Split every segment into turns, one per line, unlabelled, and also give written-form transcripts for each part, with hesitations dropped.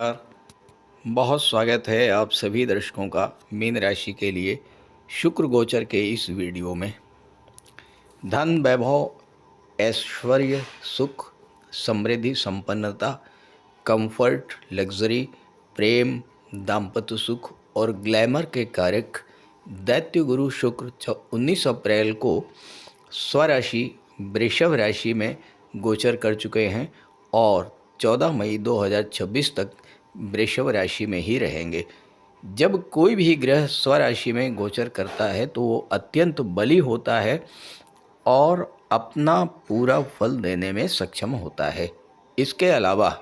बहुत स्वागत है आप सभी दर्शकों का मीन राशि के लिए शुक्र गोचर के इस वीडियो में। धन, वैभव, ऐश्वर्य, सुख, समृद्धि, संपन्नता, कंफर्ट, लग्जरी, प्रेम, दाम्पत्य सुख और ग्लैमर के कारक दैत्य गुरु शुक्र 19 अप्रैल को स्वराशि वृषभ राशि में गोचर कर चुके हैं और 14 मई 2026 तक वृषभ राशि में ही रहेंगे। जब कोई भी ग्रह स्वराशि में गोचर करता है तो वो अत्यंत बली होता है और अपना पूरा फल देने में सक्षम होता है। इसके अलावा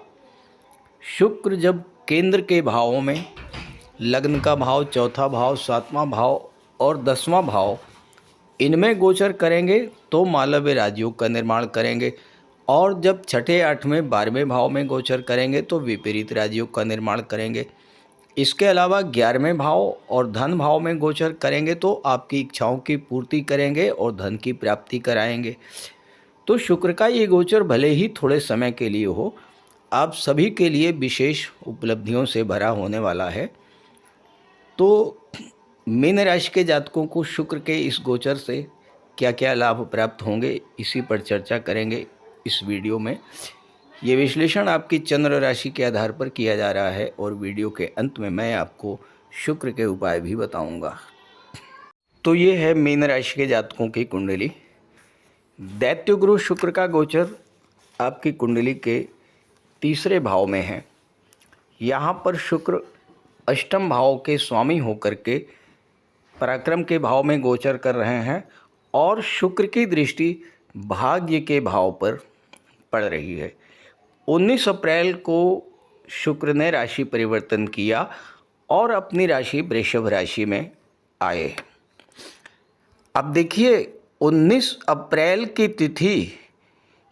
शुक्र जब केंद्र के भावों में लग्न का भाव, चौथा भाव, सातवां भाव और 10वां भाव इनमें गोचर करेंगे तो मालव्य राजयोग का निर्माण करेंगे और जब छठे, 8वें, 12वें भाव में गोचर करेंगे तो विपरीत राजयोग का निर्माण करेंगे। इसके अलावा 11वें भाव और धन भाव में गोचर करेंगे तो आपकी इच्छाओं की पूर्ति करेंगे और धन की प्राप्ति कराएंगे। तो शुक्र का ये गोचर भले ही थोड़े समय के लिए हो, आप सभी के लिए विशेष उपलब्धियों से भरा होने वाला है। तो मीन राशि के जातकों को शुक्र के इस गोचर से क्या क्या लाभ प्राप्त होंगे, इसी पर चर्चा करेंगे इस वीडियो में। ये विश्लेषण आपकी चंद्र राशि के आधार पर किया जा रहा है और वीडियो के अंत में मैं आपको शुक्र के उपाय भी बताऊंगा। तो ये है मीन राशि के जातकों की कुंडली। दैत्य गुरु शुक्र का गोचर आपकी कुंडली के तीसरे भाव में है। यहाँ पर शुक्र अष्टम भाव के स्वामी होकर के पराक्रम के भाव में गोचर कर रहे हैं और शुक्र की दृष्टि भाग्य के भाव पर पड़ रही है। 19 अप्रैल को शुक्र ने राशि परिवर्तन किया और अपनी राशि वृषभ राशि में आए। अब देखिए 19 अप्रैल की तिथि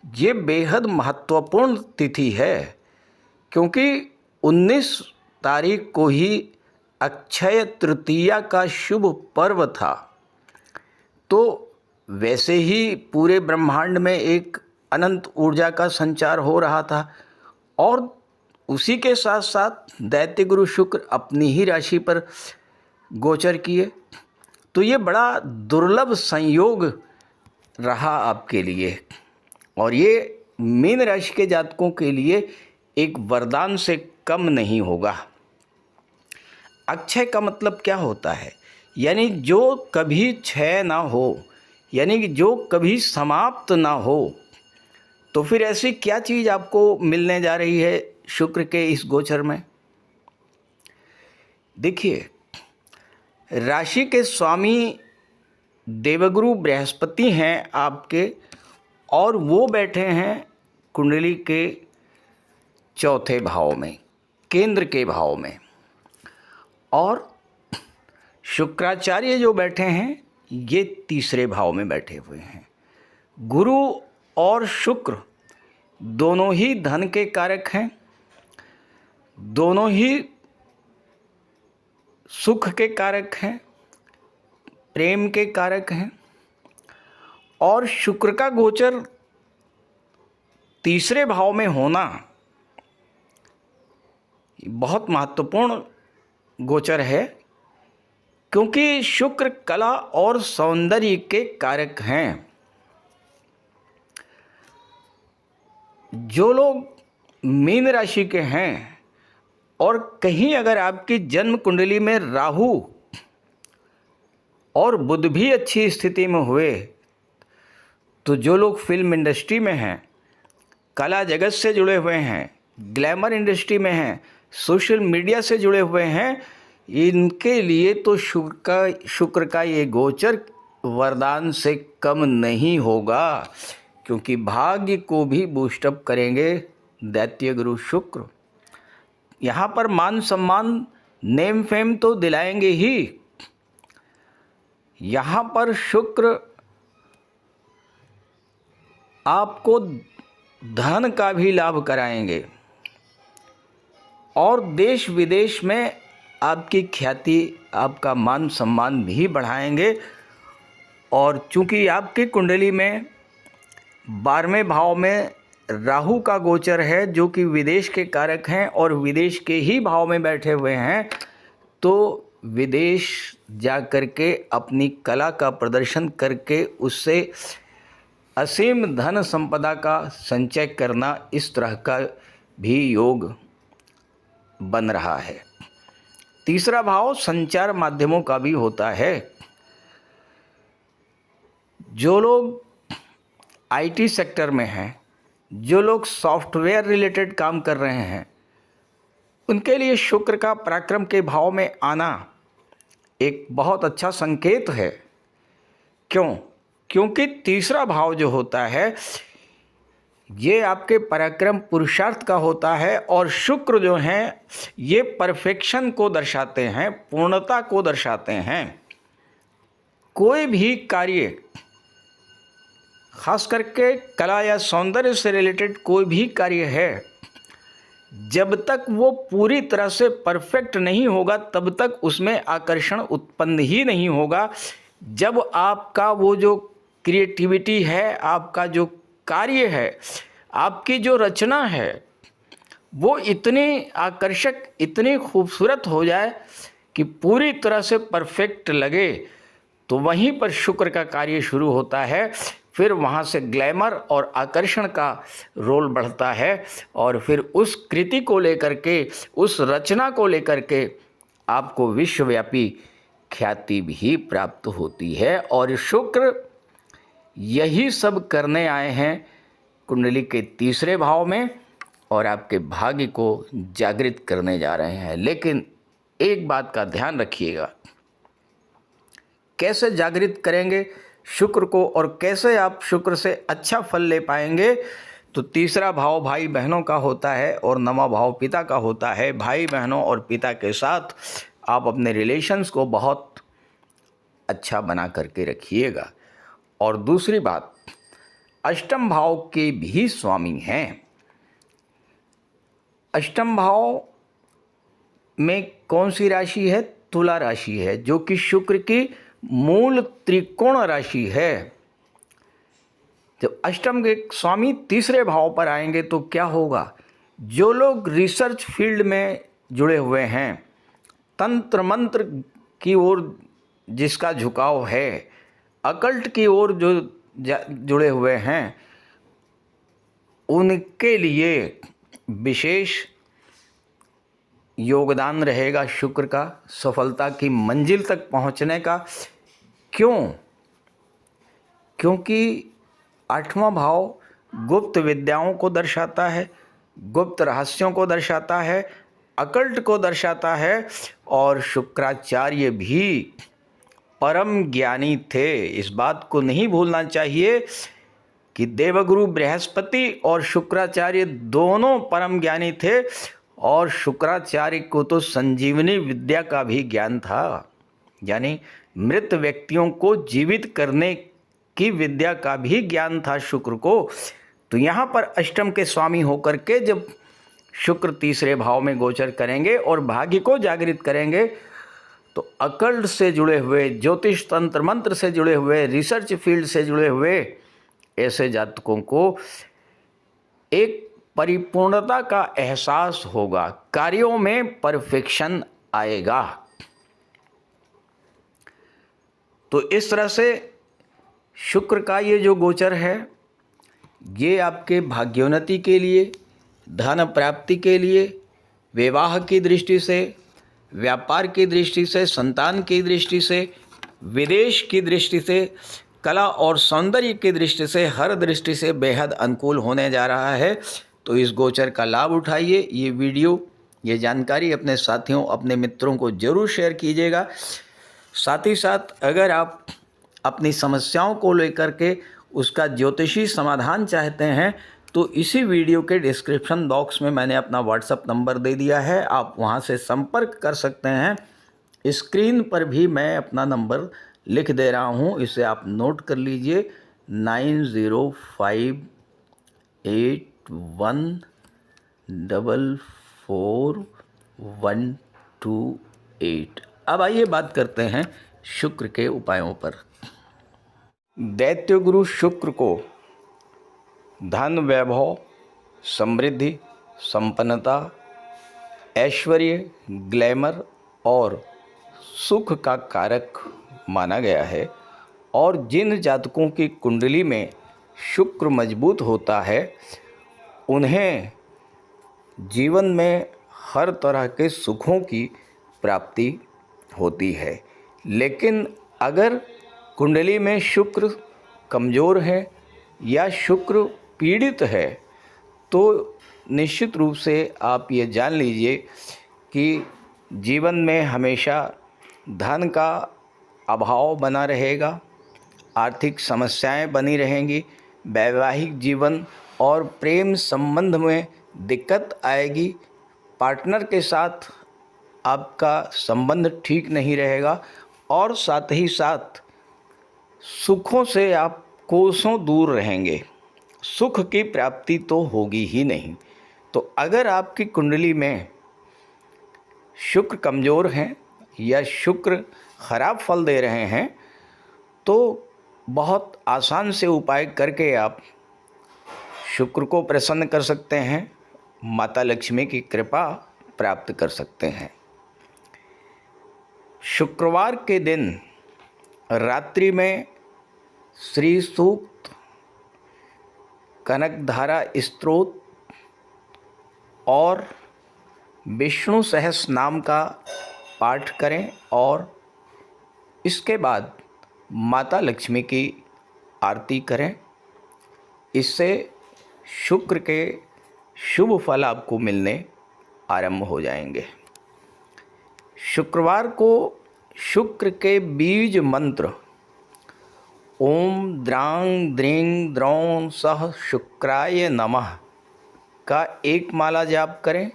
ये बेहद महत्वपूर्ण तिथि है, क्योंकि 19 तारीख को ही अक्षय तृतीया का शुभ पर्व था। तो वैसे ही पूरे ब्रह्मांड में एक अनंत ऊर्जा का संचार हो रहा था और उसी के साथ साथ दैत्य गुरु शुक्र अपनी ही राशि पर गोचर किए। तो ये बड़ा दुर्लभ संयोग रहा आपके लिए और ये मीन राशि के जातकों के लिए एक वरदान से कम नहीं होगा। अक्षय का मतलब क्या होता है? यानी जो कभी क्षय ना हो, यानी कि जो कभी समाप्त ना हो। तो फिर ऐसी क्या चीज़ आपको मिलने जा रही है शुक्र के इस गोचर में? देखिए, राशि के स्वामी देवगुरु बृहस्पति हैं आपके और वो बैठे हैं कुंडली के चौथे भाव में, केंद्र के भाव में, और शुक्राचार्य जो बैठे हैं ये तीसरे भाव में बैठे हुए हैं। गुरु और शुक्र दोनों ही धन के कारक हैं, दोनों ही सुख के कारक हैं, प्रेम के कारक हैं और शुक्र का गोचर तीसरे भाव में होना बहुत महत्वपूर्ण गोचर है, क्योंकि शुक्र कला और सौंदर्य के कारक हैं। जो लोग मीन राशि के हैं और कहीं अगर आपकी जन्म कुंडली में राहु और बुध भी अच्छी स्थिति में हुए, तो जो लोग फिल्म इंडस्ट्री में हैं, कला जगत से जुड़े हुए हैं, ग्लैमर इंडस्ट्री में हैं, सोशल मीडिया से जुड़े हुए हैं, इनके लिए तो शुक्र का ये गोचर वरदान से कम नहीं होगा, क्योंकि भाग्य को भी बूस्टअप करेंगे दैत्य गुरु शुक्र। यहाँ पर मान सम्मान, नेम फेम तो दिलाएंगे ही, यहाँ पर शुक्र आपको धन का भी लाभ कराएंगे और देश विदेश में आपकी ख्याति, आपका मान सम्मान भी बढ़ाएंगे। और चूंकि आपकी कुंडली में 12वें भाव में राहु का गोचर है जो कि विदेश के कारक हैं और विदेश के ही भाव में बैठे हुए हैं, तो विदेश जा कर के अपनी कला का प्रदर्शन करके उससे असीम धन संपदा का संचय करना, इस तरह का भी योग बन रहा है। तीसरा भाव संचार माध्यमों का भी होता है। जो लोग आईटी सेक्टर में हैं, जो लोग सॉफ्टवेयर रिलेटेड काम कर रहे हैं, उनके लिए शुक्र का पराक्रम के भाव में आना एक बहुत अच्छा संकेत है। क्यों? क्योंकि तीसरा भाव जो होता है ये आपके पराक्रम पुरुषार्थ का होता है, और शुक्र जो हैं ये परफेक्शन को दर्शाते हैं, पूर्णता को दर्शाते हैं। कोई भी कार्य, खास करके कला या सौंदर्य से रिलेटेड कोई भी कार्य है, जब तक वो पूरी तरह से परफेक्ट नहीं होगा तब तक उसमें आकर्षण उत्पन्न ही नहीं होगा। जब आपका वो जो क्रिएटिविटी है, आपका जो कार्य है, आपकी जो रचना है, वो इतनी आकर्षक, इतनी खूबसूरत हो जाए कि पूरी तरह से परफेक्ट लगे, तो वहीं पर शुक्र का कार्य शुरू होता है। फिर वहाँ से ग्लैमर और आकर्षण का रोल बढ़ता है, और फिर उस कृति को लेकर के, उस रचना को लेकर के आपको विश्वव्यापी ख्याति भी प्राप्त होती है। और शुक्र यही सब करने आए हैं कुंडली के तीसरे भाव में, और आपके भाग्य को जागृत करने जा रहे हैं। लेकिन एक बात का ध्यान रखिएगा, कैसे जागृत करेंगे शुक्र को और कैसे आप शुक्र से अच्छा फल ले पाएंगे? तो तीसरा भाव भाई बहनों का होता है और नवा भाव पिता का होता है। भाई बहनों और पिता के साथ आप अपने रिलेशंस को बहुत अच्छा बना करके रखिएगा। और दूसरी बात, अष्टम भाव के भी स्वामी हैं। अष्टम भाव में कौन सी राशि है? तुला राशि है, जो कि शुक्र की मूल त्रिकोण राशि है। जब अष्टम के स्वामी तीसरे भाव पर आएंगे तो क्या होगा? जो लोग रिसर्च फील्ड में जुड़े हुए हैं, तंत्र मंत्र की ओर जिसका झुकाव है, अकल्ट की ओर जो जुड़े हुए हैं, उनके लिए विशेष योगदान रहेगा शुक्र का सफलता की मंजिल तक पहुंचने का। क्यों? क्योंकि आठवां भाव गुप्त विद्याओं को दर्शाता है, गुप्त रहस्यों को दर्शाता है, अकल्ट को दर्शाता है, और शुक्राचार्य भी परम ज्ञानी थे। इस बात को नहीं भूलना चाहिए कि देवगुरु बृहस्पति और शुक्राचार्य दोनों परम ज्ञानी थे, और शुक्राचार्य को तो संजीवनी विद्या का भी ज्ञान था, यानी मृत व्यक्तियों को जीवित करने की विद्या का भी ज्ञान था शुक्र को। तो यहाँ पर अष्टम के स्वामी होकर के जब शुक्र तीसरे भाव में गोचर करेंगे और भाग्य को जागृत करेंगे, तो अकल्ट से जुड़े हुए, ज्योतिष तंत्र मंत्र से जुड़े हुए, रिसर्च फील्ड से जुड़े हुए ऐसे जातकों को एक परिपूर्णता का एहसास होगा, कार्यों में परफेक्शन आएगा। तो इस तरह से शुक्र का ये जो गोचर है, ये आपके भाग्योन्नति के लिए, धन प्राप्ति के लिए, विवाह की दृष्टि से, व्यापार की दृष्टि से, संतान की दृष्टि से, विदेश की दृष्टि से, कला और सौंदर्य की दृष्टि से, हर दृष्टि से बेहद अनुकूल होने जा रहा है। तो इस गोचर का लाभ उठाइए। ये वीडियो, ये जानकारी अपने साथियों, अपने मित्रों को जरूर शेयर कीजिएगा। साथ ही साथ अगर आप अपनी समस्याओं को लेकर के उसका ज्योतिषी समाधान चाहते हैं, तो इसी वीडियो के डिस्क्रिप्शन बॉक्स में मैंने अपना व्हाट्सएप नंबर दे दिया है, आप वहां से संपर्क कर सकते हैं। स्क्रीन पर भी मैं अपना नंबर लिख दे रहा हूं, इसे आप नोट कर लीजिए, 9058144128। अब आइए बात करते हैं शुक्र के उपायों पर। दैत्य गुरु शुक्र को धन, वैभव समृद्धि, संपन्नता, ऐश्वर्य, ग्लैमर और सुख का कारक माना गया है। और जिन जातकों की कुंडली में शुक्र मजबूत होता है उन्हें जीवन में हर तरह के सुखों की प्राप्ति होती है। लेकिन अगर कुंडली में शुक्र कमज़ोर है या शुक्र पीड़ित है तो निश्चित रूप से आप ये जान लीजिए कि जीवन में हमेशा धन का अभाव बना रहेगा, आर्थिक समस्याएं बनी रहेंगी, वैवाहिक जीवन और प्रेम संबंध में दिक्कत आएगी, पार्टनर के साथ आपका संबंध ठीक नहीं रहेगा और साथ ही साथ सुखों से आप कोसों दूर रहेंगे, सुख की प्राप्ति तो होगी ही नहीं। तो अगर आपकी कुंडली में शुक्र कमज़ोर हैं या शुक्र खराब फल दे रहे हैं तो बहुत आसान से उपाय करके आप शुक्र को प्रसन्न कर सकते हैं, माता लक्ष्मी की कृपा प्राप्त कर सकते हैं। शुक्रवार के दिन रात्रि में श्री सूक्त, कनकधारा स्तोत्र और विष्णु सहस्र नाम का पाठ करें और इसके बाद माता लक्ष्मी की आरती करें। इससे शुक्र के शुभ फल आपको मिलने आरंभ हो जाएंगे। शुक्रवार को शुक्र के बीज मंत्र ओम द्रांग द्रीं द्रौं सह शुक्राय नमः का एक माला जाप करें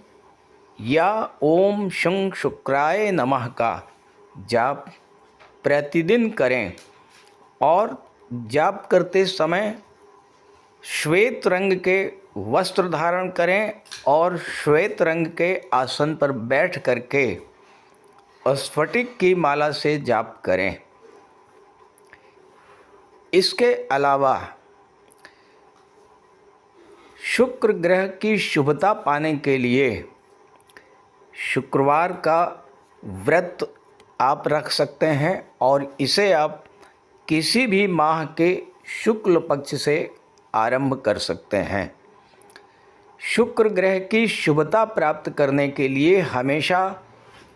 या ओम शं शुक्राय नमः का जाप प्रतिदिन करें। और जाप करते समय श्वेत रंग के वस्त्र धारण करें और श्वेत रंग के आसन पर बैठ करके स्फटिक की माला से जाप करें। इसके अलावा शुक्र ग्रह की शुभता पाने के लिए शुक्रवार का व्रत आप रख सकते हैं और इसे आप किसी भी माह के शुक्ल पक्ष से आरंभ कर सकते हैं। शुक्र ग्रह की शुभता प्राप्त करने के लिए हमेशा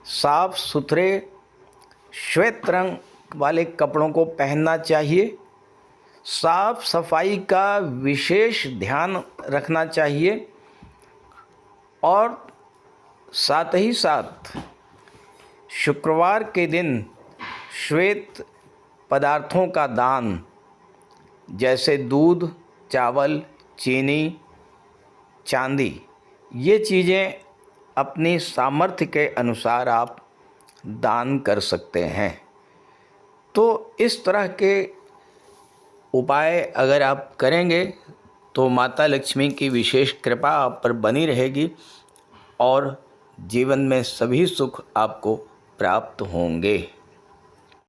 साफ सुथरे श्वेत रंग वाले कपड़ों को पहनना चाहिए, साफ सफाई का विशेष ध्यान रखना चाहिए और साथ ही साथ शुक्रवार के दिन श्वेत पदार्थों का दान जैसे दूध, चावल, चीनी, चांदी, ये चीज़ें अपनी सामर्थ्य के अनुसार आप दान कर सकते हैं। तो इस तरह के उपाय अगर आप करेंगे तो माता लक्ष्मी की विशेष कृपा आप पर बनी रहेगी और जीवन में सभी सुख आपको प्राप्त होंगे।